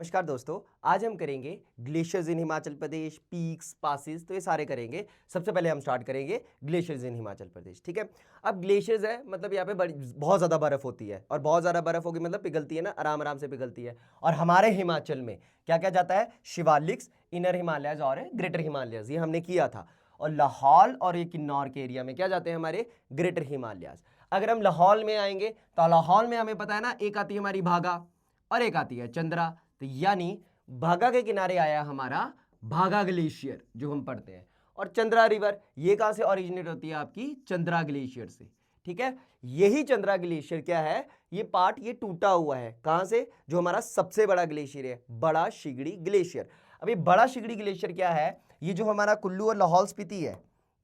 नमस्कार दोस्तों। आज हम करेंगे ग्लेशियर्स इन हिमाचल प्रदेश, पीक्स, पासिस, तो ये सारे करेंगे। सबसे पहले हम स्टार्ट करेंगे ग्लेशियर्स इन हिमाचल प्रदेश। ठीक है। अब ग्लेशियर्स है मतलब यहाँ पे बहुत ज़्यादा बर्फ़ होती है और बहुत ज़्यादा बर्फ़ होगी मतलब पिघलती है ना, आराम आराम से पिघलती है। और हमारे हिमाचल में क्या क्या जाता है? शिवालिक्स, इनर हिमालयज और ग्रेटर हिमालयज, ये हमने किया था। और लाहौल और ये किन्नौर के एरिया में क्या जाते हैं? हमारे ग्रेटर हिमालयज। अगर हम लाहौल में आएंगे तो लाहौल में हमें पता है ना, एक आती है हमारी भागा और एक आती है चंद्रा। तो यानी भागा के किनारे आया हमारा भागा ग्लेशियर जो हम पढ़ते हैं, और चंद्रा रिवर ये कहां से ओरिजिनेट होती है? आपकी चंद्रा ग्लेशियर से। ठीक है। यही चंद्रा ग्लेशियर क्या है? ये पार्ट ये टूटा हुआ है कहां से? जो हमारा सबसे बड़ा ग्लेशियर है, बड़ा शिगड़ी ग्लेशियर। अब ये बड़ा शिगड़ी ग्लेशियर क्या है? ये जो हमारा कुल्लू और लाहौल स्पीति है,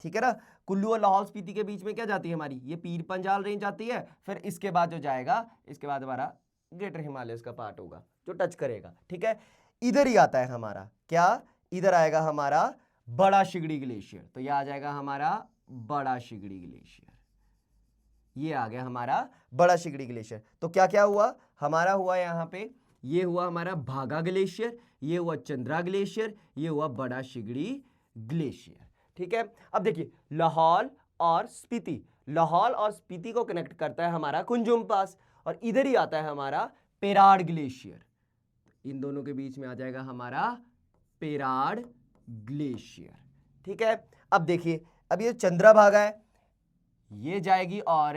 ठीक है ना, कुल्लू और लाहौल स्पीति के बीच में क्या जाती है हमारी? ये पीर पंजाल रेंज आती है। फिर इसके बाद जो जाएगा, इसके बाद हमारा ग्रेटर हिमालयस का पार्ट होगा जो टच करेगा। ठीक है। इधर ही आता है हमारा क्या? इधर आएगा हमारा बड़ा शिगड़ी ग्लेशियर। तो ये आ जाएगा हमारा बड़ा शिगड़ी ग्लेशियर। ये आ गया हमारा बड़ा शिगड़ी ग्लेशियर। तो क्या क्या हुआ हमारा? हुआ यहां पे, ये हुआ हमारा भागा ग्लेशियर, ये हुआ चंद्रा ग्लेशियर, ये हुआ बड़ा शिगड़ी ग्लेशियर। ठीक है। अब देखिए लाहौल और स्पीति, लाहौल और स्पीति को कनेक्ट करता है हमारा कुंजुम पास, और इधर ही आता है हमारा पेराड़ ग्लेशियर। इन दोनों के बीच में आ जाएगा हमारा पेराड़ ग्लेशियर। ठीक है। अब देखिए, अब ये चंद्रभागा है, ये जाएगी और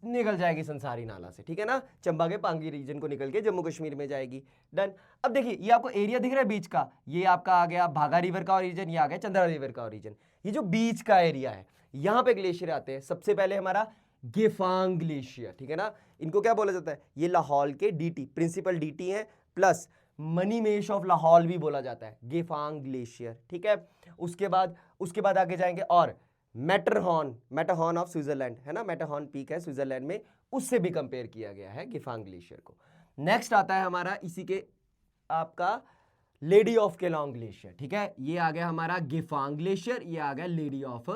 निकल जाएगी संसारी नाला से। ठीक है ना, चंबा के पांगी रीजन को निकल के जम्मू कश्मीर में जाएगी। डन। अब देखिए ये आपको एरिया दिख रहा है बीच का, ये आपका आ गया भागा रिवर का ओरिजिन, ये आ गया चंद्रा रिवर का ओरिजिन। ये जो बीच का एरिया है यहां पे ग्लेशियर आते हैं। सबसे पहले हमारा गेफांग ग्लेशियर, ठीक है ना, इनको क्या बोला जाता है? ये लाहौल के डीटी, प्रिंसिपल डीटी है, प्लस मनीमेश ऑफ लाहौल भी बोला जाता है, गेफांग ग्लेशियर। ठीक है। उसके बाद आगे जाएंगे और मैटरहॉर्न, मैटरहॉर्न ऑफ स्विट्जरलैंड है ना, मैटरहॉर्न पीक है स्विट्जरलैंड में, उससे भी कंपेयर किया गया है गिफांग ग्लेशियर को। नेक्स्ट आता है हमारा इसी के आपका लेडी ऑफ केलोंग ग्लेशियर। ठीक है। ये आ गया हमारा गिफांग ग्लेशियर, ये आ गया लेडी ऑफ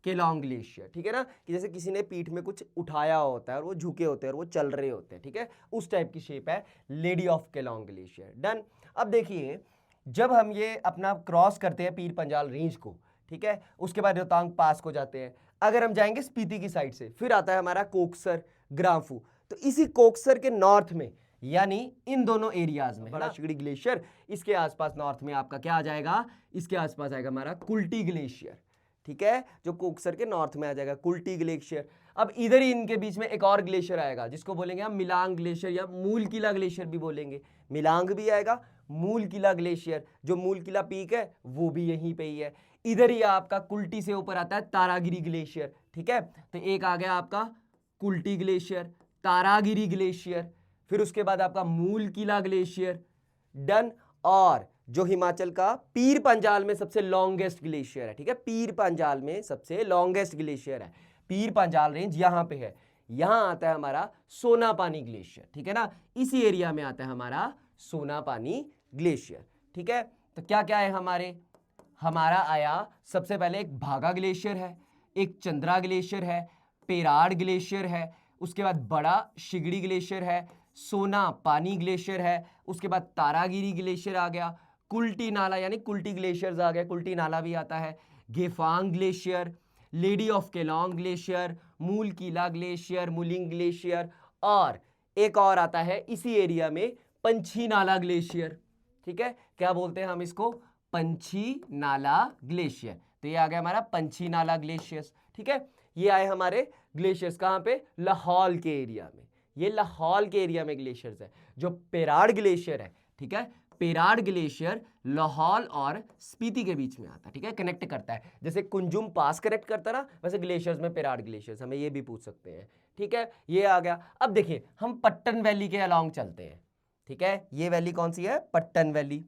केलोंग ग्लेशियर। ठीक है ना, कि जैसे किसी ने पीठ में कुछ उठाया होता है और वो झुके होते हैं और वो चल रहे होते हैं। ठीक है, उस टाइप की शेप है lady of Kelong glacier. Done. अब देखिए जब हम ये अपना क्रॉस करते हैं पीर पंजाल रेंज को, ठीक है, उसके बाद रोहतांग पास को जाते हैं। अगर हम जाएंगे स्पीति की साइड से, फिर आता है हमारा कोकसर, ग्राम्फू। तो इसी कोकसर के नॉर्थ में, यानी इन दोनों एरियाज में बड़ा शिगड़ी ग्लेशियर, इसके आसपास नॉर्थ में आपका क्या आ जाएगा? इसके आसपास आएगा हमारा कुल्टी ग्लेशियर। ठीक है, जो कोकसर के नॉर्थ में आ जाएगा कुल्टी ग्लेशियर। अब इधर ही इनके बीच में एक और ग्लेशियर आएगा जिसको बोलेंगे हम मिलांग ग्लेशियर या मूल किला ग्लेशियर भी बोलेंगे। मिलांग भी आएगा, मूल किला ग्लेशियर, जो मूल किला पीक है वो भी यहीं पे ही है। इधर ही आपका कुल्टी से ऊपर आता है तारागिरी ग्लेशियर। ठीक है, तो एक आ गया आपका कुल्टी ग्लेशियर, तारागिरी ग्लेशियर, फिर उसके बाद आपका मूल किला ग्लेशियर। डन। और जो हिमाचल का पीर पंजाल में सबसे लॉन्गेस्ट ग्लेशियर है, ठीक है, पीर पंजाल में सबसे लॉन्गेस्ट ग्लेशियर है, पीर पंजाल रेंज यहां पे है। यहां आता है हमारा सोना पानी ग्लेशियर। ठीक है ना, इसी एरिया में आता है हमारा सोना पानी ग्लेशियर। ठीक है। तो क्या क्या है हमारा आया सबसे पहले एक भागा ग्लेशियर है, एक चंद्रा ग्लेशियर है, पेराड़ ग्लेशियर है, उसके बाद बड़ा शिगड़ी ग्लेशियर है, सोना पानी ग्लेशियर है, उसके बाद तारागिरी ग्लेशियर आ गया, कुल्टी नाला यानी कुल्टी ग्लेशियर्स आ गया, कुल्टी नाला भी आता है, Gephang glacier, lady of Kelong glacier, मूल किला ग्लेशियर, मुलिंग ग्लेशियर, और एक और आता है इसी एरिया में पंछी नाला ग्लेशियर। ठीक है, क्या बोलते हैं हम इसको? पंछी नाला ग्लेशियर। तो ये आ गया हमारा पंछी नाला ग्लेशियर्स। ठीक है, ये आए हमारे ग्लेशियर्स कहां पे? लाहौल के एरिया में। ये लाहौल के एरिया में ग्लेशियर्स है। जो पेराड़ ग्लेशियर है, ठीक है, पेराड़ ग्लेशियर लाहौल और स्पीति के बीच में आता है। ठीक है, कनेक्ट करता है, जैसे कुंजुम पास कनेक्ट करता है ना, वैसे ग्लेशियर्स में पेराड़ ग्लेशियर्स, हमें ये भी पूछ सकते हैं। ठीक है, ये आ गया। अब देखिए हम पट्टन वैली के अलोंग चलते हैं। ठीक है, ये वैली कौन सी है? Pattan valley,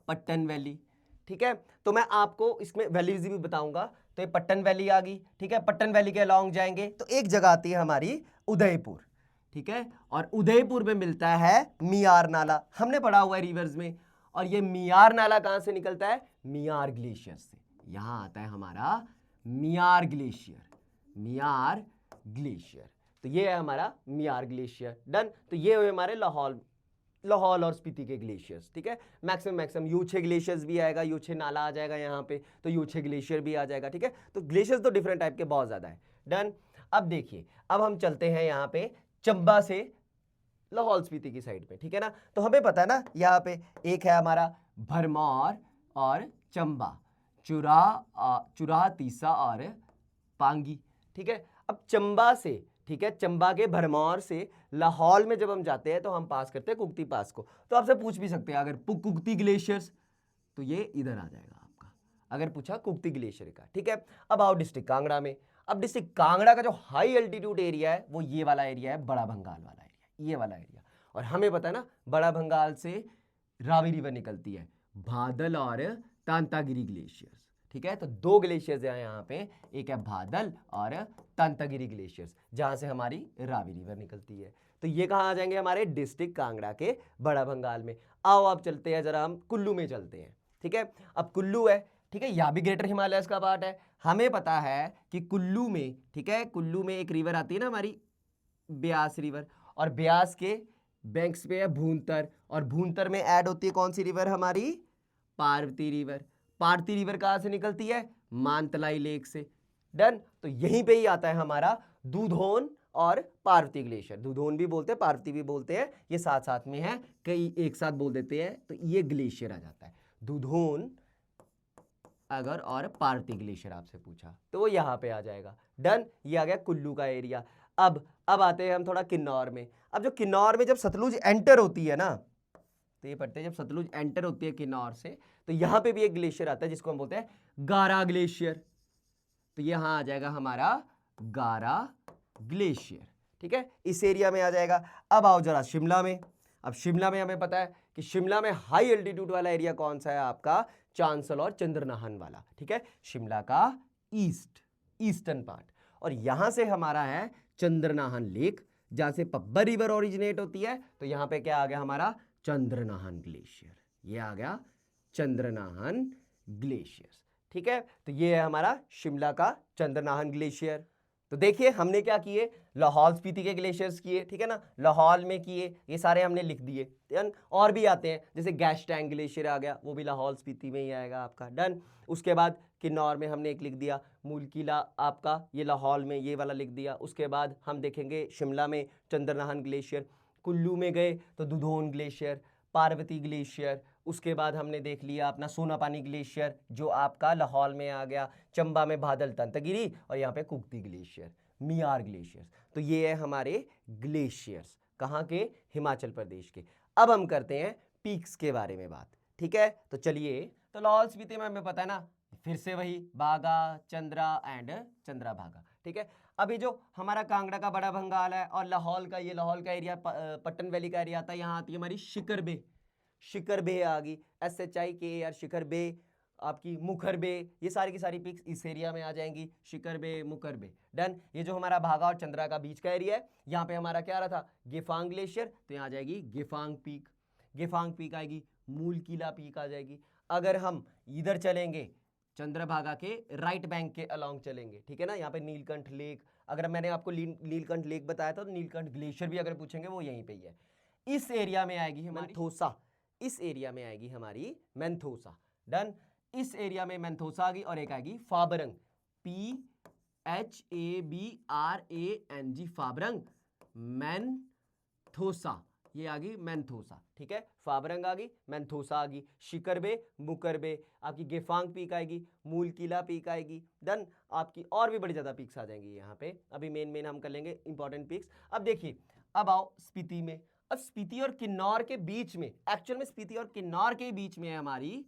Pattan valley. ठीक है, तो मैं आपको इसमें वैलीज भी बताऊंगा। तो ये पट्टन वैली आ गई। ठीक है, पट्टन वैली के अलोंग जाएंगे तो एक जगह आती है हमारी उदयपुर। ठीक है, और उदयपुर में मिलता है मियार नाला, हमने पढ़ा हुआ है रिवर्स में। और ये मियार नाला कहां से निकलता है? मियार ग्लेशियर से। यहां आता है हमारा मियार ग्लेशियर, मियार ग्लेशियर। तो ये है हमारा मियार ग्लेशियर। डन। तो ये हुए हमारे लाहौल लाहौल और स्पीति के ग्लेशियर्स, ठीक है। मैक्सिमम यूछे ग्लेशियर्स भी आएगा, यूछे नाला आ जाएगा यहाँ पे, तो यूछे ग्लेशियर भी आ जाएगा, ठीक है। तो ग्लेशियर्स तो डिफरेंट टाइप के बहुत ज्यादा है। डन। अब देखिए, अब हम चलते हैं यहाँ पे चंबा से लाहौल स्पीति की साइड पे, ठीक है ना। तो हमें पता है ना, यहाँ पे एक है हमारा भरमौर और चंबा, चुरा तीसा और पांगी, ठीक है। अब चंबा से, ठीक है, चंबा के भरमौर से लाहौल में जब हम जाते हैं तो हम पास करते हैं कुक्ति पास को। तो आपसे पूछ भी सकते हैं अगर कुक्ति ग्लेशियर्स, तो ये इधर आ जाएगा आपका, अगर पूछा कुक्ति ग्लेशियर का, ठीक है। अब आओ डिस्ट्रिक्ट कांगड़ा में। अब डिस्ट्रिक्ट कांगड़ा का जो हाई एल्टीट्यूड एरिया है वो ये वाला एरिया है, बड़ा भंगाल वाला एरिया, ये वाला एरिया। और हमें पता है ना, बड़ा भंगाल से रावी रिवर निकलती है, भादल और तांतागिरी ग्लेशियर्स, ठीक है। तो दो ग्लेशियर्स हैं यहाँ पे, एक है भादल और तांतागिरी ग्लेशियर्स, जहां से हमारी रावी रिवर निकलती है। तो ये कहाँ आ जाएंगे, हमारे डिस्ट्रिक्ट कांगड़ा के बड़ा भंगाल में। आओ अब चलते हैं जरा, हम कुल्लू में चलते हैं, ठीक है। अब कुल्लू है, ठीक है, यह भी ग्रेटर हिमालयस का पार्ट है। हमें पता है कि कुल्लू में, ठीक है, कुल्लू में एक रिवर आती है ना हमारी, ब्यास रिवर, और ब्यास के बैंक्स पे है भूंतर, और भूंतर में ऐड होती है कौन सी रिवर, हमारी पार्वती रिवर। पार्वती रिवर कहां से निकलती है, मानतलाई लेक से। डन। तो यहीं पे ही आता है हमारा दूधोन और पार्वती ग्लेशियर, दूधोन भी बोलते हैं, पार्वती भी बोलते हैं, ये साथ साथ में है, कई एक साथ बोल देते हैं, तो ये ग्लेशियर आ जाता है दूधोन अगर और पार्वती ग्लेशियर आपसे पूछा तो वो यहाँ पे आ जाएगा। डन। ये आ गया कुल्लू का एरिया। अब आते हैं हम थोड़ा किन्नौर में। अब जो किन्नौर में जब सतलुज एंटर होती है ना, तो ये पढ़ते हैं, जब सतलुज एंटर होती है किन्नौर से, तो यहाँ पे भी एक ग्लेशियर आता है जिसको हम बोलते हैं गारा ग्लेशियर। तो यहाँ आ जाएगा हमारा गारा ग्लेशियर, ठीक है, इस एरिया में आ जाएगा। अब आओ जरा शिमला में। अब शिमला में हमें पता है कि शिमला में हाई एल्टीट्यूड वाला एरिया कौन सा है, आपका चांसल और चंद्रनाहन वाला, ठीक है, शिमला का ईस्टर्न पार्ट। और यहां से हमारा है चंद्रनाहन लेक, जहां से पब्बर रिवर ओरिजिनेट होती है। तो यहां पे क्या आ गया हमारा, चंद्रनाहन ग्लेशियर, ये आ गया चंद्रनाहन ग्लेशियर, ठीक है। तो ये है हमारा शिमला का चंद्रनाहन ग्लेशियर। तो देखिए हमने क्या किए, लाहौल स्पीति के ग्लेशियर्स किए, ठीक है ना, लाहौल में किए, ये सारे हमने लिख दिए। और भी आते हैं, जैसे गैशटैंग ग्लेशियर आ गया, वो भी लाहौल स्पीति में ही आएगा आपका। डन। उसके बाद किन्नौर में हमने एक लिख दिया, मूल किला आपका ये लाहौल में, ये वाला लिख दिया। उसके बाद हम देखेंगे शिमला में चंद्रनाहन ग्लेशियर, कुल्लू में गए तो दुधोन ग्लेशियर, पार्वती ग्लेशियर। उसके बाद हमने देख लिया अपना सोनापानी ग्लेशियर जो आपका लाहौल में आ गया, चंबा में भादल तंतगिरी, और यहाँ पे कुक्ति ग्लेशियर, मियार ग्लेशियर्स। तो ये है हमारे ग्लेशियर्स, कहाँ के, हिमाचल प्रदेश के। अब हम करते हैं पीक्स के बारे में बात, ठीक है। तो चलिए, तो लाहौल स्पीति में हमें पता है ना, फिर से वही बागा, चंद्रा एंड चंद्रा भागा, ठीक है। अभी जो हमारा कांगड़ा का बड़ा भंगाल है और लाहौल का, ये लाहौल का एरिया, पट्टन वैली का एरिया आता है, यहाँ आती है हमारी शिकर बे, शिकर बे आ गई, SHIKAR, शिकर बे, आपकी मुखर बे, ये सारी की सारी पिक्स इस एरिया में आ जाएंगी, शिकर बे, मुखर बे। डन। ये जो हमारा भागा और चंद्रा का बीच का एरिया है, यहाँ पे हमारा क्या रहा था, गेफांग ग्लेशियर, तो यहाँ आ जाएगी गेफांग पीक, गेफांग पीक आएगी, मूल किला पीक आ जाएगी। अगर हम इधर चलेंगे, चंद्रभागा के राइट बैंक के अलोंग चलेंगे, ठीक है ना, यहाँ पे नीलकंठ लेक, अगर मैंने आपको नीलकंठ लेक बताया था, तो नीलकंठ ग्लेशियर भी अगर पूछेंगे वो यहीं पे ही है। इस एरिया में आएगी हमारी मेंथोसा, इस एरिया में आएगी हमारी मेंथोसा। डन। इस एरिया में मेंथोसा आ गई, और एक आएगी फाबरंग, PHABRANG, फाबरंग, मेंथोसा, ये आ गई मेंथोसा, ठीक है। फाबरंग आ गई, मेंथोसा आ गई, शिकर बे, मुकर बे, आपकी गेफांग पीक आएगी, मूल किला पीक आएगी। डन। आपकी और भी बड़ी ज्यादा पीक्स आ जाएंगी यहाँ पे, अभी मेन हम कर लेंगे इंपॉर्टेंट पीक्स। अब देखिए, अब आओ स्पीति में। अब स्पीति और किन्नौर के बीच में, एक्चुअल में स्पीति और किन्नौर के बीच में है हमारी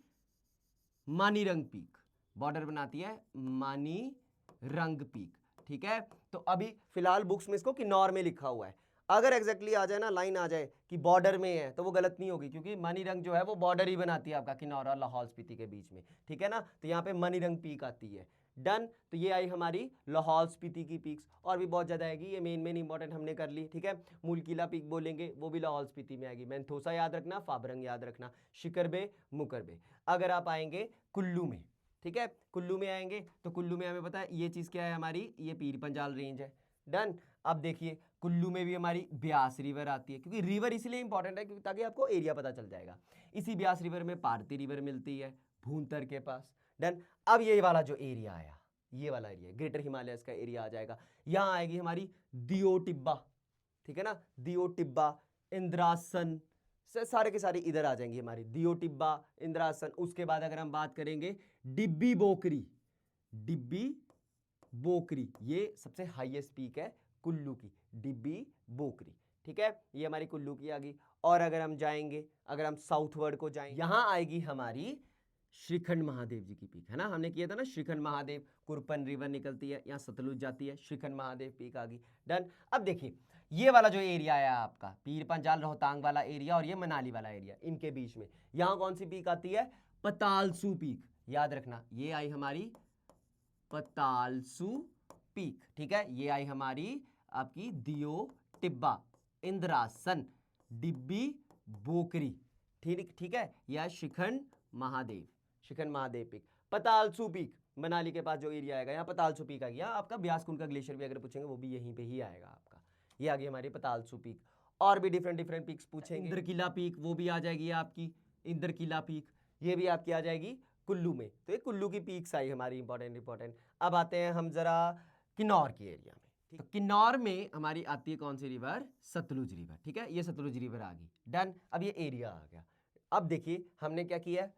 मानीरंग पीक, बॉर्डर बनाती है मानीरंग पीक, ठीक है। तो अभी फिलहाल बुक्स में इसको किन्नौर में लिखा हुआ है, अगर एग्जैक्टली आ जाए ना, लाइन आ जाए कि बॉर्डर में है, तो वो गलत नहीं होगी, क्योंकि मनीरंग जो है वो बॉर्डर ही बनाती है आपका किन्नौर और लाहौल स्पीति के बीच में, ठीक है ना। तो यहाँ पे मनीरंग पीक आती है। डन। तो ये आई हमारी लाहौल स्पीति की पीक्स, और भी बहुत ज़्यादा आएगी, ये मेन इंपॉर्टेंट हमने कर ली, ठीक है। मूल किला पीक बोलेंगे, वो भी लाहौल स्पीति में आएगी, मेंथोसा याद रखना, फाबरंग याद रखना, शिकर बे, मुकर बे। अगर आप आएंगे कुल्लू में, ठीक है, कुल्लू में आएंगे तो कुल्लू में हमें पता है ये चीज़ क्या है हमारी, ये पीर पंजाल रेंज है। डन। अब देखिए कुल्लू में भी हमारी ब्यास रिवर आती है, क्योंकि रिवर इसलिए इंपॉर्टेंट है क्योंकि ताकि आपको एरिया पता चल जाएगा। इसी ब्यास रिवर में पारती रिवर मिलती है भूंतर के पास। डन। अब ये वाला जो एरिया आया, ये वाला एरिया ग्रेटर हिमालयस का एरिया आ जाएगा। यहाँ आएगी हमारी दियो टिब्बा, ठीक है ना, दियो टिब्बा, इंद्रासन से सारे के सारे इधर आ जाएंगे हमारी दियो टिब्बा, इंद्रासन। उसके बाद अगर हम बात करेंगे डिब्बी बोकरी, डिब्बी बोकरी ये सबसे हाईएस्ट पीक है कुल्लू की, डिब्बी बोकरी, ठीक है, ये हमारी कुल्लू की आ गई। और अगर हम जाएंगे, अगर हम साउथवर्ड को जाएंगे, यहां आएगी हमारी श्रीखंड महादेव जी की पीक, है ना, हमने किया था ना श्रीखंड महादेव, कुरपन रिवर निकलती है, यहाँ सतलुज जाती है, श्रीखंड महादेव पीक आ गई। डन। अब देखिए ये वाला जो एरिया है आपका पीर पंजाल रोहतांग वाला एरिया और ये मनाली वाला एरिया, इनके बीच में यहाँ कौन सी पीक आती है, पतालसू पीक, याद रखना ये आई हमारी पतालसू पीक, ठीक है, ये आई हमारी आपकी दियो टिब्बा, इंद्रासन, डिब्बी बोकरी, ठीक ठीक है, यह शिखंड महादेव, शिखंड महादेव पीक, पतालसू पीक मनाली के पास जो एरिया आएगा, यहाँ पतालसू पीक आ गया। आपका ब्यासकुंड का ग्लेशियर भी अगर पूछेंगे वो भी यहीं पे ही आएगा आपका, ये आ गई हमारी पतालसू पीक। और भी डिफरेंट डिफरेंट पीक्स पूछेंगे, इंद्रकिला पीक वो भी आ जाएगी आपकी, इंद्रकिला पीक ये भी आपकी आ जाएगी कुल्लू में। तो ये कुल्लू की पीक्स आई हमारी इंपॉर्टेंट। अब आते हैं हम जरा किन्नौर की एरिया में। तो किन्नौर में हमारी आती है कौन सी रिवर, सतलुज रिवर, ठीक है, ये सतलुज रिवर आ गई। डन। अब ये एरिया आ गया। अब देखिए हमने क्या किया,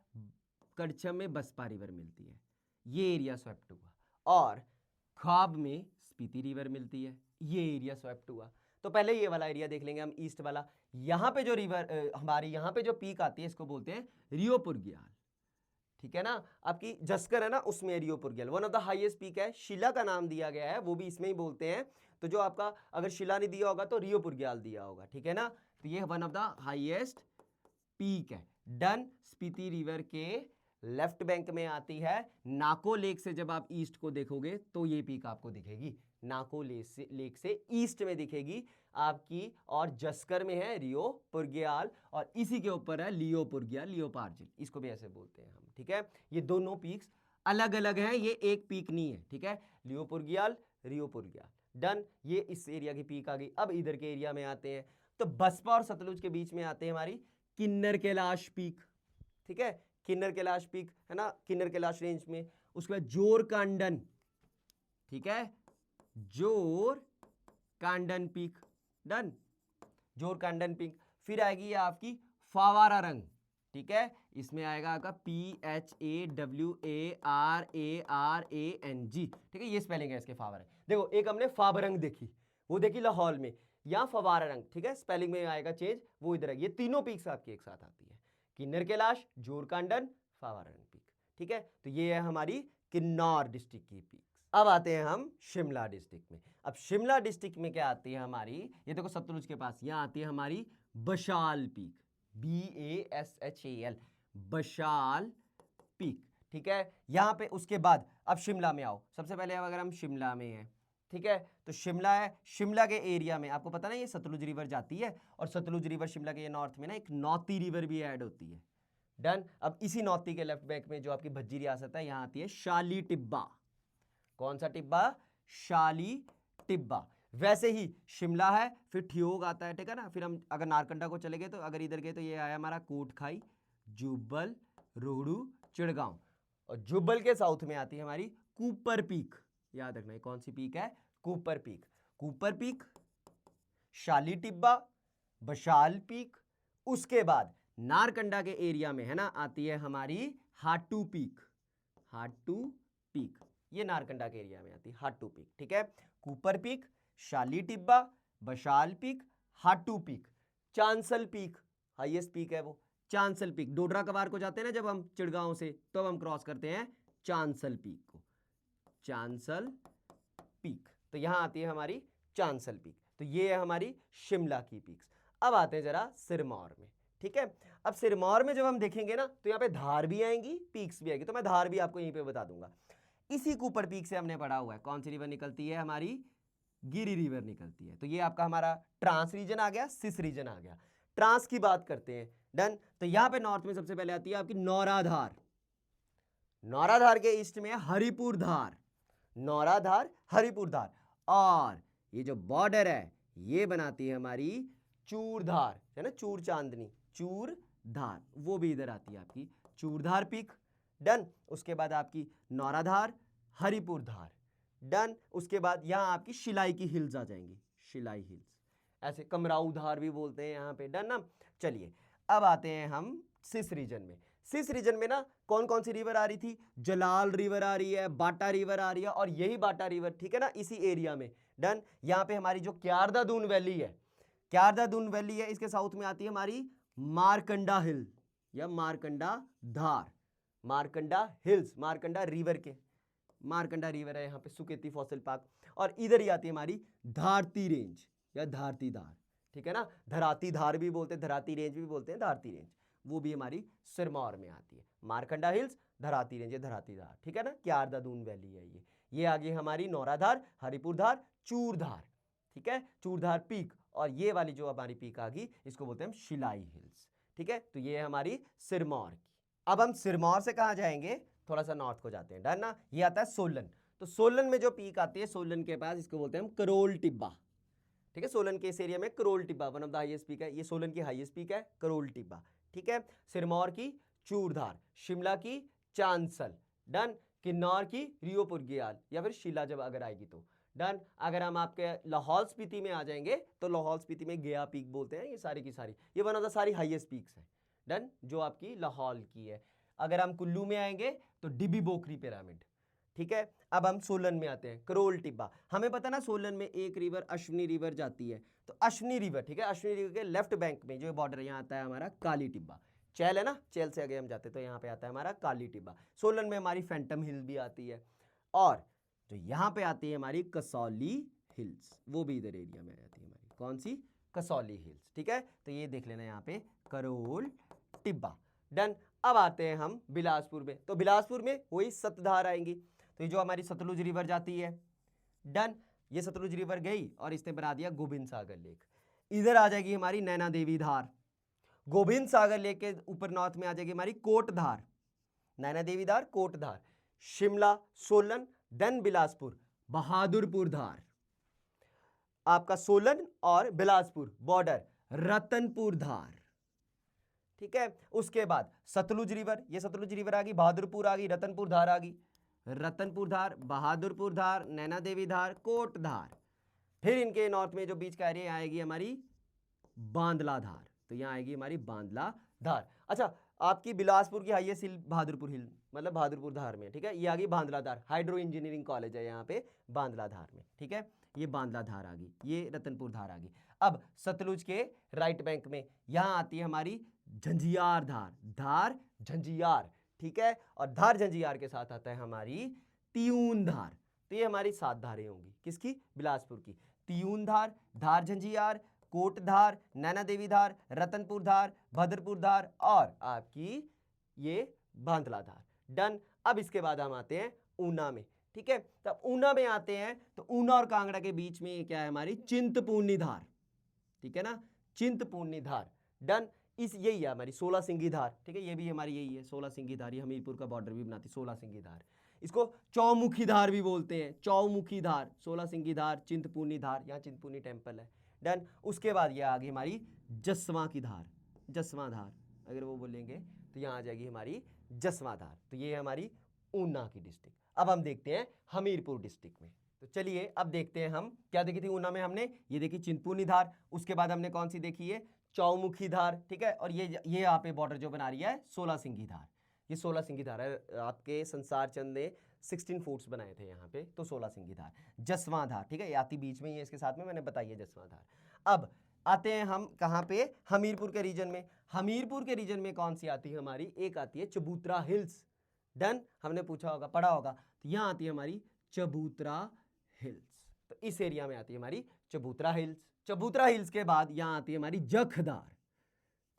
कड़छम में बसपा रिवर मिलती है, ये एरिया स्वैप्ट हुआ, और ख्वाब में स्पीति रिवर मिलती है, ये एरिया स्वैप्ट हुआ। तो पहले ये वाला एरिया देख लेंगे हम, ईस्ट वाला। यहाँ पे जो रिवर हमारी यहाँ पे जो पीक आती है इसको बोलते हैं रियो पुरग्याल, ठीक है ना, आपकी जस्कर है ना उसमें Reo Purgyil one of the highest peak है, शिला का नाम दिया गया है, वो भी इसमें ही बोलते हैं। तो जो आपका अगर शिला नहीं दिया होगा तो रियो पुरग्याल दिया होगा, ठीक है ना, तो ये one of the highest peak है। डन। स्पीति रिवर के लेफ्ट बैंक में आती है, नाको लेक से जब आप ईस्ट को देखोगे तो ये पीक आपको दिखेगी, नाको लेक से ईस्ट में दिखेगी आपकी, और जस्कर में है रियो पुरग्याल, और इसी के ऊपर है लियो पुरग्याल, लियो पार्जिल, इसको भी ऐसे बोलते हैं हम, ठीक है। ये दोनों पीक्स अलग अलग हैं, ये एक पीक नहीं है, ठीक है, लियो पुरग्याल, रियो पुरग्याल। डन। ये इस एरिया की पीक आ गई। अब इधर के एरिया में आते हैं, तो बसपा और सतलुज के बीच में आते हैं हमारी किन्नर कैलाश पीक, ठीक है, किन्नर कैलाश पीक है ना, किन्नर कैलाश रेंज में। उसके बाद जोरकांडन, ठीक है, जोरकांडन पीक। डन। जोरकांडन पीक। फिर आएगी ये आपकी फावारारंग, ठीक है, इसमें आएगा आपका PHAWARARANG, ठीक है, ये स्पेलिंग है इसके फावरंग। देखो एक हमने फावरंग देखी, वो देखी लाहौल में, यहाँ फवारारंग, ठीक है, स्पेलिंग में आएगा चेंज, वो इधर है। ये तीनों पीक्स आपकी एक साथ आती है, किन्नर कैलाश, जोरकांडन, फावारारंग पीक, ठीक है। तो ये है हमारी किन्नौर डिस्ट्रिक्ट की पीक्स। अब आते हैं हम शिमला डिस्ट्रिक्ट में। अब शिमला डिस्ट्रिक्ट में क्या आती है हमारी, ये देखो सतलुज के पास, यहाँ आती है हमारी Bashal peak, BASHAL, Bashal peak, ठीक है। यहाँ पे उसके बाद अब शिमला में आओ, सबसे पहले अगर हम शिमला में हैं, ठीक है, तो शिमला है, शिमला के एरिया में आपको पता ना ये सतलुज रिवर जाती है, और सतलुज रिवर शिमला के नॉर्थ में ना एक नौती रिवर भी ऐड होती है। डन। अब इसी नौती के लेफ्ट बैंक में जो आपकी भज्जी रियासत है, यहाँ आती है शाली टिब्बा। कौन सा टिब्बा, शाली टिब्बा। वैसे ही शिमला है, फिर ठियोग आता है, ठीक है ना, फिर हम अगर नारकंडा को चले गए तो अगर इधर गए तो ये आया हमारा कोटखाई, जुब्बल, रोहड़ू, चिड़गांव, और जुब्बल के साउथ में आती है हमारी कूपर पीक। याद रखना ये कौन सी पीक है, Kupar peak, Cooper peak, Shali Tibba, Bashal peak. उसके बाद नारकंडा के एरिया में है ना आती है हमारी हाटू पीक, हाटू पीक, ये नारकंडा के एरिया में आती है हाटू पीक, ठीक है। Kupar peak, Shali Tibba, Bashal peak, Hatu peak, Chanshal peak, highest peak है वो, चांसल पीक। डोडरा कवार को जाते हैं ना जब हम चिड़गांव से, तो हम क्रॉस करते हैं चांसल पीक को, चांसल पीक, तो यहां आती है हमारी चांसल पीक। तो ये है हमारी शिमला की पीक्स। अब आते हैं जरा सिरमौर में, ठीक है। अब सिरमौर में जब हम देखेंगे ना तो यहाँ पे धार भी आएंगी, पीक्स भी आएगी, तो मैं धार भी आपको यहीं पे बता दूंगा। इसी कूपर पीक से हमने पढ़ा हुआ है, कौन सी रिवर निकलती है हमारी, गिरी रिवर निकलती है। तो ये आपका हमारा ट्रांस रीजन आ गया, सिस रीजन आ गया। ट्रांस की बात करते हैं। डन। तो यहां पे नॉर्थ में सबसे पहले आती है आपकी नौराधार, नौराधार के ईस्ट में हरिपुर धार, नौराधार, हरिपुर धार, और ये जो बॉर्डर है ये बनाती है हमारी चूरधार, है ना, चूर चांदनी, चूरधार, वो भी इधर आती है आपकी चूरधार पीक। डन। उसके बाद आपकी नौराधार, हरिपुर धार। डन। उसके बाद यहाँ आपकी शिलाई की हिल्स आ जाएंगी, शिलाई हिल्स, ऐसे कमराऊ धार भी बोलते हैं यहाँ पे। डन ना। चलिए अब आते हैं हम सिस रीजन में। सिस रीजन में ना कौन कौन सी रिवर आ रही थी? जलाल रिवर आ रही है, बाटा रिवर आ रही है, और यही बाटा रिवर, ठीक है ना, इसी एरिया में। डन। यहाँ पे हमारी जो क्यारदा दून वैली है, क्यारदा दून वैली है, इसके साउथ में आती है हमारी मारकंडा हिल या मारकंडा धार, मारकंडा हिल्स, मारकंडा रिवर के, मारकंडा रिवर है यहाँ पे, सुकेती फॉसिल पार्क। और इधर ही आती है हमारी धारती रेंज या धारती धार, ठीक है ना, धराती धार भी बोलते हैं, धराती रेंज भी बोलते हैं, धारती रेंज, वो भी हमारी सिरमौर में आती है। मारकंडा हिल्स, धराती रेंज, धराती धार, ठीक है ना, क्यारदा दून वैली है ये आ गई हमारी नौराधार, हरिपुर धार, चूरधार, ठीक है, चूरधार पीक। और ये वाली जो हमारी पीक आ गई इसको बोलते हैं हम शिलाई हिल्स, ठीक है। तो ये हमारी सिरमौर की। अब हम सिरमौर से कहाँ जाएंगे? थोड़ा सा नॉर्थ को जाते हैं। डन ना। ये आता है सोलन। तो सोलन में जो पीक आती है, सोलन के पास, इसको बोलते हैं हम करोल टिब्बा, ठीक है। सोलन के इस एरिया में Karol Tibba one of the highest peak है, ये सोलन की हाईएस्ट पीक है, करोल टिब्बा, ठीक है। सिरमौर की चूरधार, शिमला की चांदसल, डन। किन्नौर की रियोपुर ग्याल या फिर शिला जब अगर आएगी तो। डन। अगर हम आपके लाहौल स्पीति में आ जाएंगे तो लाहौल स्पीति में गया पीक बोलते हैं, ये सारी की सारी, ये वन ऑफ द सारी हाईएस्ट पीक्स हैं। डन, जो आपकी लाहौल की है। अगर हम कुल्लू में आएंगे तो डिबी बोकरी पिरामिड, ठीक है। अब हम सोलन में आते हैं, करोल टिब्बा। हमें पता ना सोलन में एक रिवर अश्विनी रिवर जाती है, तो अश्विनी रिवर, ठीक है, अश्विनी रिवर के लेफ्ट बैंक में जो बॉर्डर यहाँ आता है हमारा काली टिब्बा, चैल है ना, चैल से आगे हम जाते तो यहाँ पे आता है हमारा काली टिब्बा। सोलन में हमारी फैंटम हिल भी आती है, और जो यहाँ पे आती है हमारी कसौली हिल्स, वो भी इधर एरिया में आती है हमारी, कौन सी? कसौली हिल्स, ठीक है। तो ये देख लेना यहाँ पे करोल टिब्बा। डन। अब आते हैं हम बिलासपुर में। तो बिलासपुर में वही सतधार आएंगी, तो ये जो हमारी सतलुज रिवर जाती है। डन। ये सतलुज रिवर गई और इसने बना दिया गोविंद सागर लेक। इधर आ जाएगी हमारी नैना देवी धार। गोविंद सागर लेक के ऊपर नॉर्थ में आ जाएगी हमारी कोट धार, नैना देवी धार, कोट धार, शिमला, सोलन, देन बिलासपुर, बहादुरपुर धार। आपका सोलन और बिलासपुर बॉर्डर रतनपुर धार, ठीक है। उसके बाद सतलुज रिवर, ये सतलुज रिवर आ गई, बहादुरपुर आ गई, रतनपुर धार आ गई, रतनपुर धार, बहादुरपुर धार, नैना देवी धार, कोट धार। फिर इनके नॉर्थ में जो बीच का एरिया आएगी हमारी बांदला धार, तो यहाँ आएगी हमारी बांदला धार। अच्छा, आपकी बिलासपुर की हाईएस्ट हिल बहादुरपुर हिल, मतलब बहादुरपुर धार में, ठीक है। ये आ गई बांदला धार, हाइड्रो इंजीनियरिंग कॉलेज है यहाँ पे बांदला धार में, ठीक है। ये बांदला धार आ गई, ये रतनपुर धार आ गई। अब सतलुज के राइट बैंक में यहाँ आती है हमारी झंझियार धार, धार झंझियार, ठीक है। और धार झंझियार के साथ आता है हमारी तियून धार। तो ये हमारी 7 धारें होंगी, किसकी? बिलासपुर की। तियून धार, धार झंझियार, कोट धार, नैना देवी धार, रतनपुर धार, भद्रपुर धार, और आपकी ये बांदला धार। डन। अब इसके बाद हम आते हैं ऊना में, ठीक है। तब ऊना में आते हैं तो ऊना और कांगड़ा के बीच में क्या है हमारी चिंतपूर्णी धार, ठीक है ना, चिंतपूर्णी धार। डन। इस यही है हमारी 16 सिंगी धार, ठीक है, ये भी हमारी यही है 16 सिंगी धार, ये हमीरपुर का बॉर्डर भी बनाती 16 सिंगी धार। इसको चौमुखी धार भी बोलते हैं, चौमुखी धार, 16 सिंगी धार, चिंतपूर्णी धार, यहाँ चिंतपूर्णी टेम्पल है। डन। उसके बाद ये आ गई हमारी जसवां की धार, जसवां धार, अगर वो बोलेंगे तो यहाँ आ जाएगी हमारी जसवां धार। तो ये है हमारी ऊना की डिस्ट्रिक्ट। अब हम देखते हैं हमीरपुर डिस्ट्रिक्ट में। तो चलिए अब देखते हैं हम क्या देखी थी ऊना में हमने, ये देखी चिंतपूर्णी धार, उसके बाद हमने कौन सी देखी है? चौमुखी धार, ठीक है। और ये यहाँ पे बॉर्डर जो बना रही है 16 सिंगी धार, ये 16 सिंगी धार है। आपके संसार चंद ने 16 फोर्ट्स बनाए थे यहाँ पे, तो 16 सिंगी धार। जसवां धार, ठीक है, ये आती बीच में ही है, इसके साथ में मैंने बताई है जसवां धार। अब आते हैं हम कहाँ पे? हमीरपुर के रीजन में। हमीरपुर के रीजन में कौन सी आती है हमारी? एक आती है चबूतरा हिल्स। डन। हमने पूछा होगा, पढ़ा होगा, तो यहाँ आती है हमारी चबूतरा हिल्स। तो इस एरिया में आती है हमारी चबूतरा हिल्स। चबूतरा हिल्स के बाद यहाँ आती है हमारी जखधार।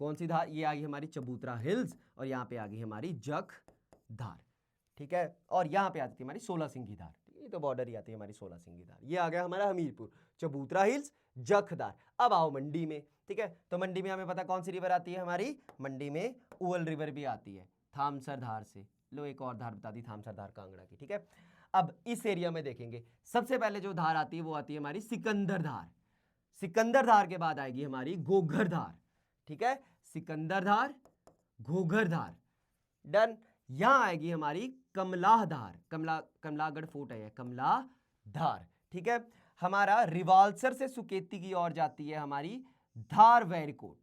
कौन सी धार? ये आ गई हमारी चबूतरा हिल्स, और यहाँ पे आ गई हमारी जखधार, ठीक है। और यहाँ पे आती है हमारी 16 सिंगी धार, ये तो बॉर्डर ही आती है हमारी 16 सिंगी धार। ये आ गया हमारा हमीरपुर, चबूतरा हिल्स, जखधार। अब आओ मंडी में, ठीक है। तो मंडी में हमें पता कौन सी रिवर आती है हमारी? मंडी में उवल रिवर भी आती है थामसर धार से। लो एक और धार बता दी, थामसर धार कांगड़ा की, ठीक है। अब इस एरिया में देखेंगे सबसे पहले जो धार आती है वो आती है हमारी सिकंदर धार। सिकंदरधार के बाद आएगी हमारी घोघरधार, ठीक है, सिकंदरधार, घोघरधार, डन। यहां आएगी हमारी कमलाधार, कमलागढ़ फोर्ट है कमलाधार, ठीक है। हमारा रिवाल्सर से सुकेती की ओर जाती है हमारी धार वेरकोट,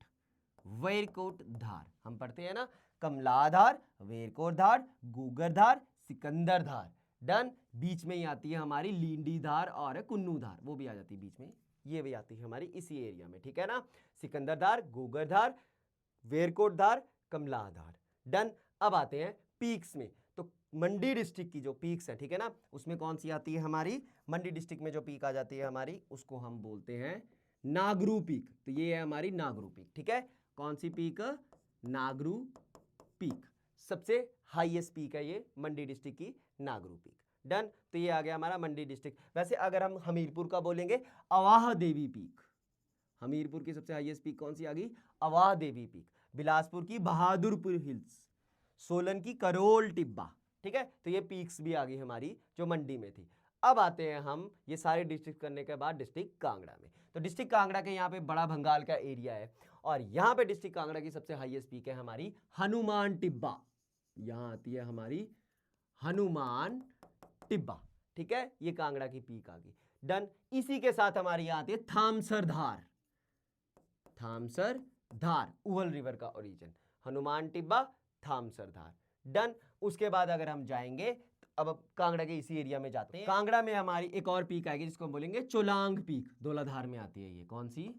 वेरकोट धार, हम पढ़ते हैं ना, कमलाधार, वेरकोट धार, घोघरधार, सिकंदरधार, डन। बीच में ही आती है हमारी लींडीधार और कुन्नूधार, वो भी आ जाती है बीच में, ये भी आती है हमारी इसी एरिया में, ठीक है ना। सिकंदरधार, घोघरधार, वेरकोटधार, कमलाधार, डन। अब आते हैं पीक्स में, तो मंडी डिस्ट्रिक्ट की जो पीक्स है, ठीक है ना, उसमें कौन सी आती है हमारी, मंडी डिस्ट्रिक्ट में जो पीक आ जाती है हमारी, उसको हम बोलते हैं नागरू पीक। तो ये है हमारी नागरू पीक, ठीक है। कौन सी पीक, नागरू पीक, सबसे हाईएस्ट पीक है ये मंडी डिस्ट्रिक्ट की, नागरू पीक, डन। तो ये आ गया हमारा मंडी डिस्ट्रिक्ट। वैसे अगर हम हमीरपुर का बोलेंगे, अवाह देवी पीक, हमीरपुर की सबसे हाईएस्ट पीक कौन सी आ गई, अवाह देवी पीक। बिलासपुर की बहादुरपुर हिल्स, सोलन की करोल टिब्बा, ठीक है। तो ये पीक्स भी आ गई हमारी जो मंडी में थी। अब आते हैं हम ये सारे डिस्ट्रिक्ट करने के बाद डिस्ट्रिक्ट कांगड़ा में। तो डिस्ट्रिक्ट कांगड़ा के यहाँ पे बड़ा भंगाल का एरिया है और यहाँ पे डिस्ट्रिक्ट कांगड़ा की सबसे हाईएस्ट पीक है हमारी हनुमान टिब्बा, यहाँ आती है हमारी हनुमान टिब्बा, ठीक है। ये कांगड़ा की पीक आ गई, डन। इसी के साथ हमारी यहाँ आती है थामसर धार, थामसर धार, उहल रिवर का ओरिजिन, हनुमान टिब्बा, थामसर धार, डन। उसके बाद अगर हम जाएंगे तो अब कांगड़ा के इसी एरिया में जाते हैं। कांगड़ा में हमारी एक और पीक आएगी जिसको हम बोलेंगे चोलांग पीक, धौलाधार में आती है ये, कौन सी,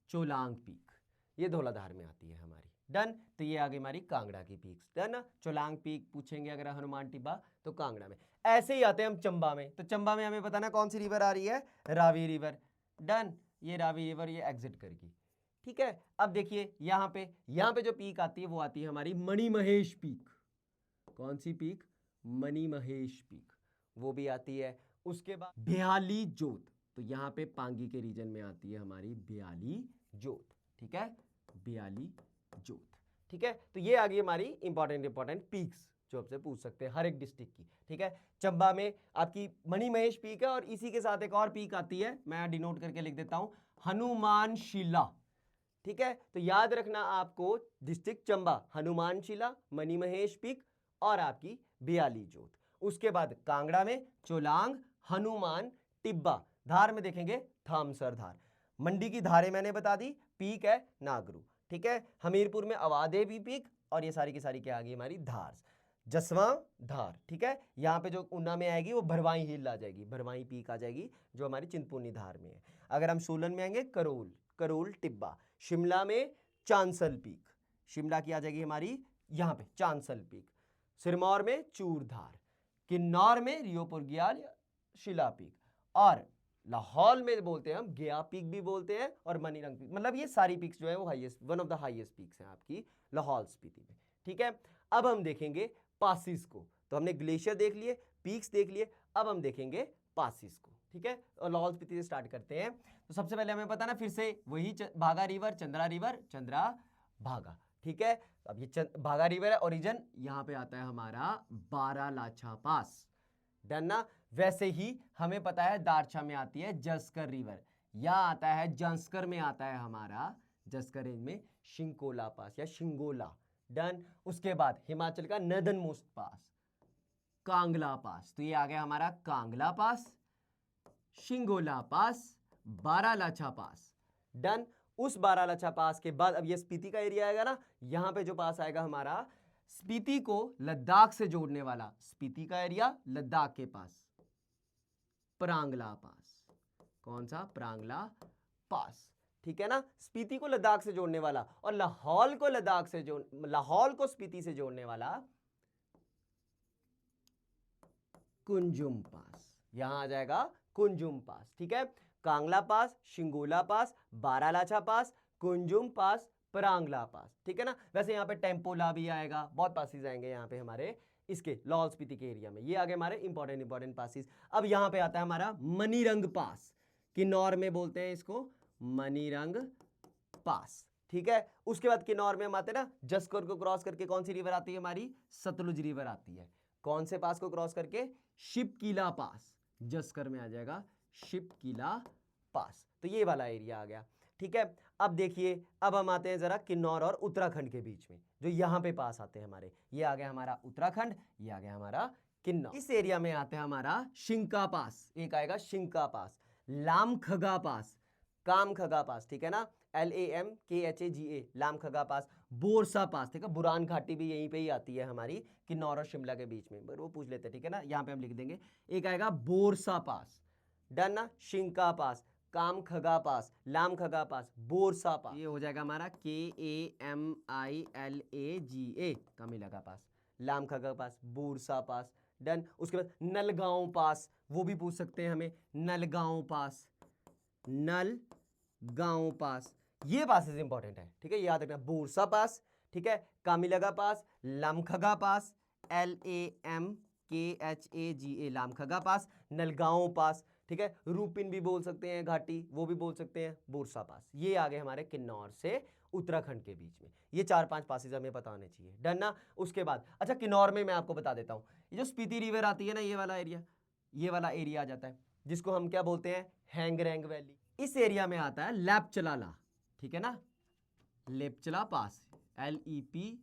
चोलांग पीक, ये धौलाधार में आती है हमारी, डन। तो ये आ गई हमारी कांगड़ा की पीक्स, डन। चोलांग पीक पूछेंगे अगर हनुमान टिब्बा तो कांगड़ा में। ऐसे ही आते हैं हम चंबा में, तो चंबा में हमें बताना कौन सी रिवर आ रही है, रावी रिवर, डन। ये रावी रिवर ये एग्जिट करेगी, ठीक है। अब देखिए यहाँ पे जो पीक आती है वो आती है हमारी मणिमहेश पीक, कौन सी पीक, मणिमहेश पीक, वो भी आती है। उसके बाद ब्याली जोत, तो यहाँ पे पांगी के रीजन में आती है हमारी ब्याली जोत, ठीक है, ब्याली जोत, ठीक है। तो ये आ गई हमारी इंपॉर्टेंट पीक्स जो आपसे पूछ सकते हैं हर एक डिस्ट्रिक्ट की, ठीक है। चंबा में आपकी मणिमहेश पीक है और इसी के साथ एक और पीक आती है, मैं डिनोट करके लिख देता हूं, हनुमान शिला, ठीक है। तो याद रखना आपको डिस्ट्रिक्ट चंबा, हनुमान शिला, मणिमहेश पीक और आपकी ब्याली जोत। उसके बाद कांगड़ा में चोलांग, हनुमान टिब्बा, धार में देखेंगे थामसर धार, मंडी की धारें मैंने बता दी, पीक है नागरू, ठीक है। हमीरपुर में अवादेवी पीक और ये सारी की सारी क्या आ गई हमारी धार, जसवां धार, ठीक है। यहाँ पे जो ऊना में आएगी वो भरवाई हिल आ जाएगी, भरवाई पीक आ जाएगी जो हमारी चिंतपूर्णी धार में है। अगर हम सोलन में आएंगे करोल, करोल टिब्बा, शिमला में चांसल पीक, शिमला की आ जाएगी हमारी यहाँ पे चांसल पीक, सिरमौर में चूरधार, किन्नौर में रियोपुरग्याल या शिला पीक, और लाहौल में बोलते हैं हम गया पीक भी बोलते हैं और मनीरंग पीक, मतलब ये सारी पीक्स जो है वो highest, one of the highest peaks हैं आपकी लाहौल स्पीति में, ठीक है। अब हम देखेंगे पासिस को, तो हमने ग्लेशियर देख लिए, पीक्स देख लिए, अब हम देखेंगे पासिस को, ठीक है। और लाहौल स्पीति से स्टार्ट करते हैं। तो सबसे पहले हमें पता ना फिर से वही भागा रिवर, चंद्रा भागा, ठीक है। अब ये भागा रिवर है, ओरिजिन यहाँ पे आता है हमारा बारालाछा पास, डन ना। वैसे ही हमें पता है दारछा में आती है जस्कर रिवर, या आता है जंस्कर में आता है हमारा, जस्कर रेंज में शिंकोला पास या शिंगोला, डन। उसके बाद हिमाचल का नर्दर्न मोस्ट पास कांगला पास, तो ये आ गया हमारा कांगला पास, शिंगोला पास, बारालाछा पास, डन। उस बारालाछा पास के बाद अब ये स्पीति का एरिया आएगा ना, यहां पे जो पास आएगा हमारा स्पीति को लद्दाख से जोड़ने वाला, स्पीति का एरिया लद्दाख के पास, प्रांगला पास, कौन सा, प्रांगला पास, ठीक है ना। स्पीति को लद्दाख से जोड़ने वाला और लाहौल को लद्दाख से लाहौल को स्पीति से जोड़ने वाला कुंजुम पास, यहां आ जाएगा कुंजुम पास, ठीक है। कांगला पास, शिंगोला पास, बारालाछा पास, कुंजुम पास, प्रांगला पास, ठीक है ना। वैसे यहाँ पे टेम्पोला भी आएगा, बहुत पासिस आएंगे यहाँ पे हमारे इसके लाहौल स्पीति के एरिया में। ये आगे हमारे इंपॉर्टेंट पासिस। अब यहाँ पे आता है हमारा मनीरंग पास, किन्नौर में बोलते हैं इसको मनीरंग पास, ठीक है। उसके बाद किन्नौर में हम आते हैं ना, जसकर को क्रॉस करके कौन सी रिवर आती है हमारी, सतलुज रिवर आती है, कौन से पास को क्रॉस करके, शिपकीला पास, जसकर में आ जाएगा शिपकीला पास। तो ये वाला एरिया आ गया, ठीक है। अब देखिए, अब हम आते हैं जरा किन्नौर और उत्तराखंड के बीच में, जो यहाँ पे पास आते हैं हमारे। ये आ गया हमारा उत्तराखंड, ये आ गया हमारा किन्नौर। इस एरिया में आते हैं हमारा शिंका पास, एक आएगा शिंका पास, लामखगा पास, कामखगा पास, ठीक है ना, LAMKHAGA, लामखगा पास, बोरसा पास, ठीक है। बुरान घाटी भी यहीं पे ही आती है हमारी किन्नौर और शिमला के बीच में, पर वो पूछ लेते हैं, ठीक है ना। यहाँ पे हम लिख देंगे, एक आएगा बोरसा पास, डन ना, शिंका पास, कामखगा पास, लामखगा पास, बोरसा पास, ये हो जाएगा हमारा KAMILAGA, कामिलगा पास, लामखगा पास, बोरसा पास, डन। उसके बाद नलगांव पास, वो भी पूछ सकते हैं हमें, नलगांव पास, नलगांव पास, ये पासेस इंपॉर्टेंट है, ठीक है, याद रखना। बोरसा पास, ठीक है, कामिलगा पास, लामखगा पास, LAMKHAGA, लामखगा पास, नलगांव पास, ठीक है। रूपिन भी बोल सकते हैं, घाटी, वो भी बोल सकते हैं, बोरसा पास। ये आ गए हमारे किन्नौर से उत्तराखंड के बीच में। ये 4-5 पासेज हमें पता होने चाहिए, डन ना। उसके बाद अच्छा, किन्नौर में मैं आपको बता देता हूं, ये जो स्पीति रिवर आती है ना, ये वाला एरिया, ये वाला एरिया आ जाता है, जिसको हम क्या बोलते हैं, हैंगरैंग वैली। इस एरिया में आता है लेपचला, ठीक है ना, लेपचला पास, LEPCHALA,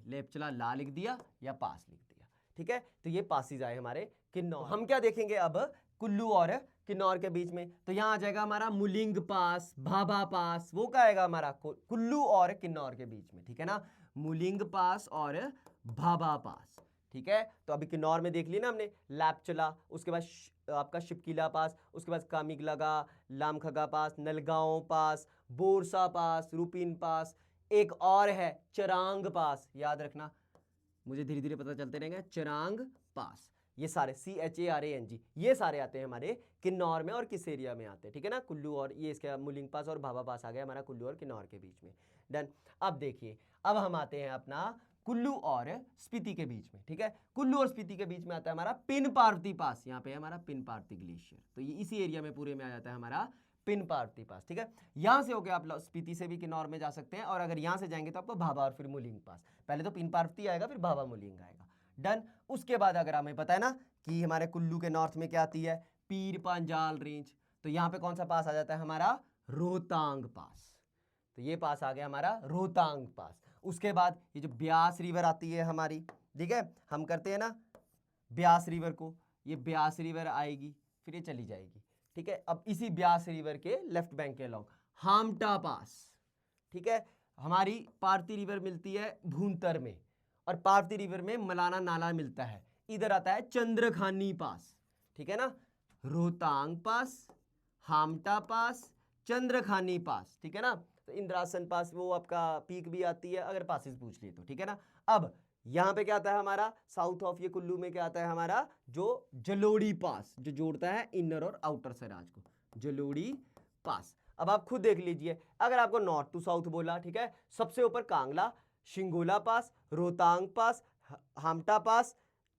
लेपचला ला लिख दिया या पास लिख दिया, ठीक है। तो ये पासिस आए हमारे किन्नौर। हम क्या देखेंगे अब कुल्लू और किन्नौर के बीच में, तो यहां आ जाएगा हमारा मुलिंग पास, भाभा पास, वो क्या आएगा हमारा कुल्लू और किन्नौर के बीच में, ठीक है ना, मुलिंग पास और भाभा पास, ठीक है। तो अभी किन्नौर में देख लिया ना हमने, लैपचला, उसके बाद आपका शिपकिला पास, उसके बाद कामिगलगा, लामखगा पास, नलगांव पास, बोरसा पास, रूपिन पास, एक और है चरांग पास, याद रखना, मुझे धीरे धीरे पता चलते रहेंगे, चरांग पास। ये सारे CHARANG, ये सारे आते हैं हमारे किन्नौर में और किस एरिया में आते हैं, ठीक है ना, कुल्लू और ये इसके मुलिंग पास और भाभा पास आ गया हमारा कुल्लू और किन्नौर के बीच में, डन। अब देखिए, अब हम आते हैं अपना कुल्लू और स्पीति के बीच में, ठीक है। कुल्लू और स्पीति के बीच में आता है हमारा पिन पार्वती पास, यहाँ पे है हमारा पिन पार्वती ग्लेशियर, तो ये इसी एरिया में पूरे में आ जाता है हमारा पिन पार्वती पास, ठीक है। यहां से होकर आप स्पीति से भी किन्नौर में जा सकते हैं, और अगर यहां से जाएंगे तो आपको भाभा और फिर मुलिंग पास, पहले तो पिन पार्वती आएगा फिर भाभा मुलिंग आएगा, डन। उसके बाद अगर हमें पता है ना कि हमारे कुल्लू के नॉर्थ में क्या आती है, पीर पांजाल रेंज, तो यहां पे कौन सा पास आ जाता है हमारा, रोहतांग पास, तो ये पास आ गया हमारा रोहतांग पास। उसके बाद ये जो ब्यास रिवर आती है हमारी, ठीक है, हम करते हैं ना ब्यास रिवर को, ये ब्यास रिवर आएगी फिर ये चली जाएगी, ठीक है। अब इसी ब्यास रिवर के लेफ्ट बैंक के अलॉन्ग हामटा पास, ठीक है, हमारी पार्वती रिवर मिलती है भूंतर में, और पार्वती रिवर में मलाना नाला मिलता है, इधर आता है चंद्रखानी पास, ठीक है ना, रोहतांग पास, हामटा पास, चंद्रखानी पास, ठीक है ना। तो इंद्रासन पास वो आपका पीक भी आती है अगर पासिस पूछ लिए तो, ठीक है ना। अब यहां पे क्या आता है हमारा साउथ ऑफ ये कुल्लू में, क्या आता है हमारा जो जलोड़ी पास, जो जोड़ता है इनर और आउटर सराज को, जलोड़ी पास। अब आप खुद देख लीजिए, अगर आपको नॉर्थ टू साउथ बोला, ठीक है, सबसे ऊपर कांगला, शिंगोला पास, रोहतांग पास, हामटा पास,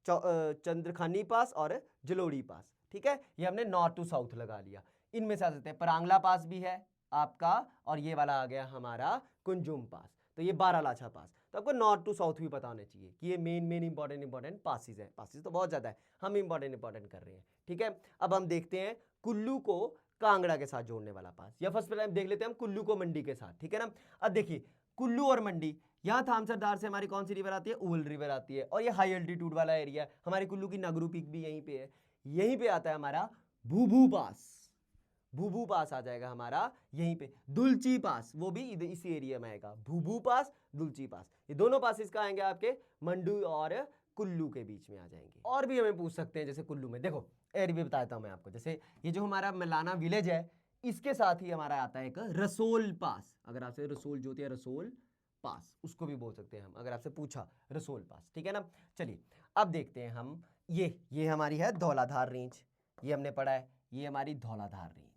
चंद्रखानी पास और जलोड़ी पास, ठीक है। ये हमने नॉर्थ टू साउथ लगा लिया। इनमें से आ सकते हैं परांगला पास भी है आपका, और ये वाला आ गया हमारा कुंजुम पास, तो ये बारालाछा पास। तो आपको नॉर्थ टू साउथ भी पता होना चाहिए कि ये मेन इंपॉर्टेंट पासिस है, पासिस तो बहुत ज्यादा है, हम इंपॉर्टेंट कर रहे हैं, ठीक है। अब हम देखते हैं कुल्लू को कांगड़ा के साथ जोड़ने वाला पास, या फर्स्ट पहले देख लेते हैं हम कुल्लू को मंडी के साथ, ठीक है ना। अब देखिए कुल्लू और मंडी, यहां थामसरदार से हमारी कौन सी रिवर आती है, उल रिवर आती है, और ये हाई एल्टीट्यूड वाला एरिया है, हमारी कुल्लू की नगरू पीक भी यहीं पे है। यहीं पे आता है हमारा भूभू पास, भूभू पास आ जाएगा हमारा यहीं पे, दुलची पास वो भी इसी एरिया में आएगा, भूभू पास, दुलची पास, ये दोनों पास का आएंगे आपके मंडू और कुल्लू के बीच में आ जाएंगे। और भी हमें पूछ सकते हैं, जैसे कुल्लू में देखो एरिया भी बताता हूं मैं आपको, जैसे ये जो हमारा मलाना विलेज है, इसके साथ ही हमारा आता है एक रसोल पास, अगर आपसे रसोल जो होती है रसोल पास, उसको भी बोल सकते हैं हम, अगर आपसे पूछा रसोल पास, ठीक है ना। चलिए अब देखते हैं हम, ये हमारी है धौलाधार रेंज, ये हमने पढ़ा है, ये हमारी धौलाधार रेंज है।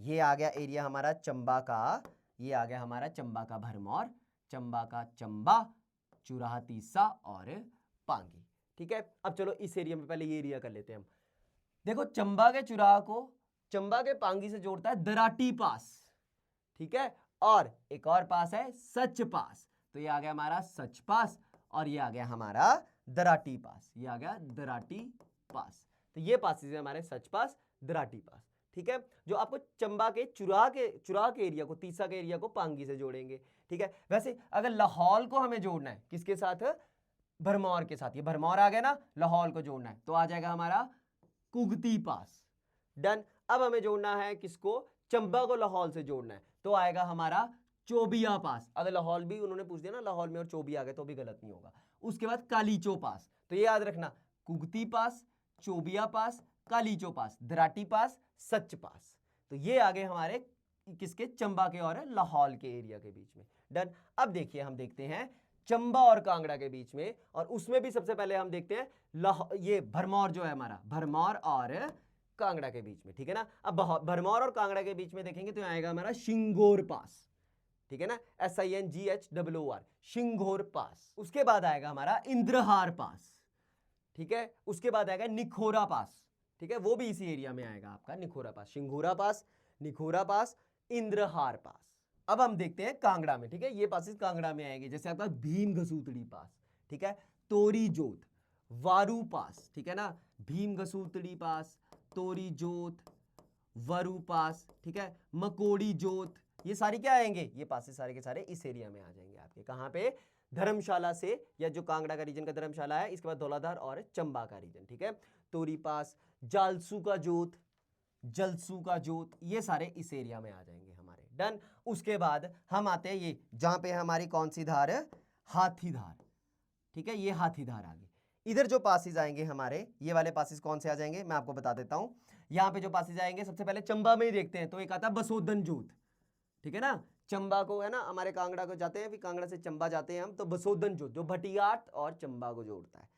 ये आ गया एरिया हमारा चंबा का, ये आ गया हमारा चंबा का भरमौर, चंबा का चंबा, चुराहा तीसा और पांगी, ठीक है। अब चलो इस एरिया में पहले ये एरिया कर लेते हैं हम। देखो चंबा के चुराहा को चंबा के पांगी से जोड़ता है दराटी पास, ठीक है, और एक और पास है सच पास, तो ये आ गया हमारा सच पास, और ये आ गया हमारा दराटी पास, ये आ गया दराटी पास। तो ये पास है हमारे सच पास, दराटी पास, ठीक है, जो आपको चंबा के चुराह के एरिया को, तीसा के एरिया को पांगी से जोड़ेंगे। ठीक है, वैसे अगर लाहौल को हमें जोड़ना है किसके साथ, भरमौर के साथ, ये भरमौर आ गया ना, लाहौल को जोड़ना है तो आ जाएगा हमारा कुगती पास। डन। अब हमें जोड़ना है किसको, चंबा को लाहौल से जोड़ना है तो आएगा हमारा चोबिया पास। अगर लाहौल भी उन्होंने पूछ दिया ना, लाहौल में और चोबिया आ गए तो भी गलत नहीं होगा। उसके बाद कालीचो पास, तो ये याद रखना, कुगती पास, चोबिया पास, कालीचो पास, दराटी पास, सच पास। तो ये आगे हमारे किसके, चंबा के और लाहौल के एरिया के बीच में। डन। अब देखिए हम देखते हैं चंबा और कांगड़ा के बीच में, और उसमें भी सबसे पहले हम देखते हैं ये भरमौर जो है हमारा, भरमौर और कांगड़ा के बीच में। ठीक है ना, अब भरमौर और कांगड़ा के बीच में देखेंगे तो आएगा हमारा शिंगोर पास। ठीक है ना, SINGHOOR, शिंगोर पास। उसके बाद आएगा हमारा इंद्रहार पास। ठीक है, उसके बाद आएगा निखोरा पास। ठीक है, वो भी इसी एरिया में आएगा आपका, निखोरा पास, शिंगोरा पास, निखोरा पास, इंद्रहार पास। अब हम देखते हैं कांगड़ा में। ठीक है, ये पासेस कांगड़ा में आएंगे, जैसे आपका भीम घसूतड़ी पास, ठीक है, तोरी जोत, वारू पास। ठीक है ना, भीम घसूतड़ी पास, तोरी जोत, वरू पास। ठीक है, मकोड़ी जोत, ये सारी क्या आएंगे, ये पासेस सारे के सारे इस एरिया में आ जाएंगे आपके। कहां पे, धर्मशाला से, या जो कांगड़ा का रीजन का धर्मशाला है, इसके बाद धौलाधार और चंबा का रीजन। ठीक है, तोरी पास, जालसू का जोत, जलसू का जोत, ये सारे इस एरिया में आ जाएंगे हमारे। डन। उसके बाद हम आते हैं ये, जहां पे हमारी कौन सी धार है, हाथीधार। ठीक है, ये हाथीधार आ गई। इधर जो पासेस आएंगे हमारे, ये वाले पासेस कौन से आ जाएंगे मैं आपको बता देता हूं। यहां पे जो पासेस आएंगे सबसे पहले चंबा में ही देखते हैं, तो एक आता है बसोदन जोत। ठीक है ना, चंबा को है ना, हमारे कांगड़ा को जाते हैं, फिर कांगड़ा से चंबा जाते हैं हम, तो बसोदन जोत जो भटियात और चंबा को जोड़ता है,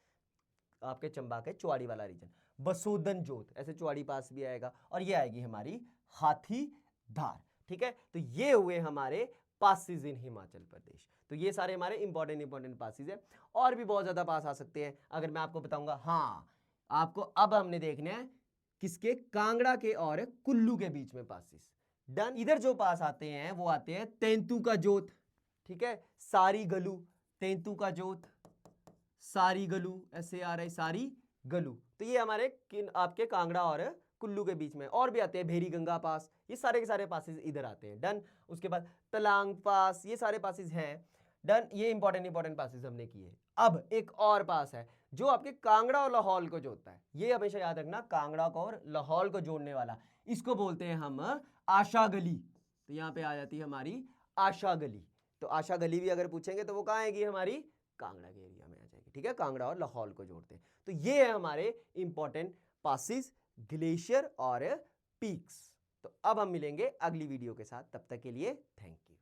आपके चंबा के चुवाड़ी वाला रीजन, बसोदन जोत, ऐसे चुवाड़ी पास भी आएगा, और ये आएगी हमारी हाथीधार। ठीक है, तो ये हुए हमारे पासिस इन हिमाचल प्रदेश। तो ये सारे हमारे इंपॉर्टेंट पासिस है, और भी बहुत ज्यादा पास आ सकते हैं अगर मैं आपको बताऊंगा। हाँ, आपको अब हमने देखने हैं किसके, कांगड़ा के और कुल्लू के बीच में पासिस। डन। इधर जो पास आते हैं वो आते हैं तेंतु का जोत। ठीक है, सारी गलू, तेंतु का जोत, सारी गलू, SARI, सारी गलू। तो ये हमारे आपके कांगड़ा और कुल्लू के बीच में। और भी आते हैं भेरी गंगा पास, ये सारे के सारे पासेस इधर आते हैं। डन। उसके बाद तलांग पास, ये सारे पासेस हैं। डन, ये इंपॉर्टेंट पासेस हमने किए। अब एक और पास है जो आपके कांगड़ा और लाहौल को जोड़ता है, ये हमेशा याद रखना, कांगड़ा को और लाहौल को जोड़ने वाला, इसको बोलते हैं हम आशा गली। तो यहां पे आ जाती है हमारी आशा गली। तो आशा गली भी अगर पूछेंगे तो वो कहां आएगी, हमारी कांगड़ा के एरिया में आ जाएगी। ठीक है, कांगड़ा और लाहौल को जोड़ते हैं। तो ये है हमारे इंपॉर्टेंट पासिस, ग्लेशियर और पीक्स। तो अब हम मिलेंगे अगली वीडियो के साथ, तब तक के लिए थैंक यू।